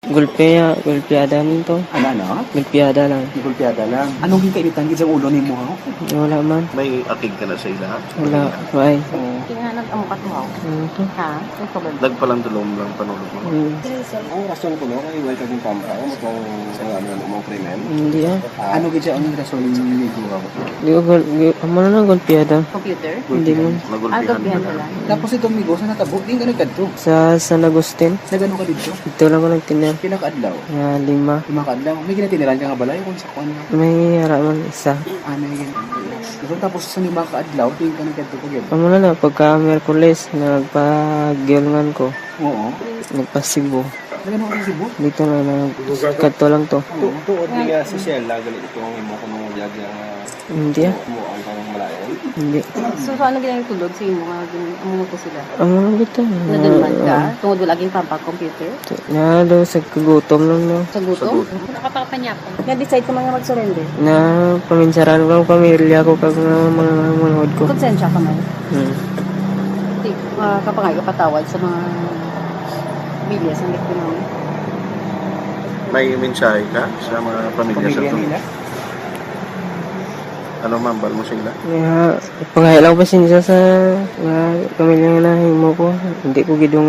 Gulpiada nito. Ano? Gulpiada lang. Gulpiada lang. Anong hikainitan sa ulo ni mo? Wala man. May akig ka na sa ila? Wala. Why? Tingnan ang katuhaw. Ito. Ha? Ito ba? Nagpalang tulong lang panulog mo. Ang rason ko no, kay welcome yung pampa, matong mga krimen. Hindi ah. Ano gid ang rason ni Gura? Amo na lang gulpiada. Computer? Hindi mo. Nagulpihan Gulpihan ka ka lang. lang. Tapos itong migo sa natabok, di nga nagkadto. Sa San Agustin. Nagano ka dito? Ito lang ko nagtinir. Pinakaadlaw. 5. Imakadlaw. May ginatiniran ka nga balay kung sa kuan. May haraman isa. Ano yan? Tapos sa lima ka adlaw, di ka nagkadto ko gyud. Amo na lang pagka Miyerkules nagpa-gyulngan ko. Oo. Nagpa-Cebu. Nagano ka sa Cebu? Dito na kadto lang to. Tuod di nga sa Shell lang ganito ang imo kuno gyud nga Hindi ah. mo ang kang malayon. Hindi. So, ano ginang tulog sa imo nga amo ko sila? Amo na dito. Nadulman ka? Tungod wala laging computer? Na daw sa kagutom lang no. Sa gutom? Nakapakapanyapon. Nga-decide ka mga mag-surrender? Na paminsaran ko ang pamilya ko kag mga manod ko. Konsensya ka man? Hmm. Kapangay ka patawad sa mga bilya sa likod namin. May mensahe ka sa mga pamilya sa Pamilya ito? nila. Ano mambal mo sila? Kaya pangailang pasensya sa pamilya na himo ko. Hindi ko gidungod.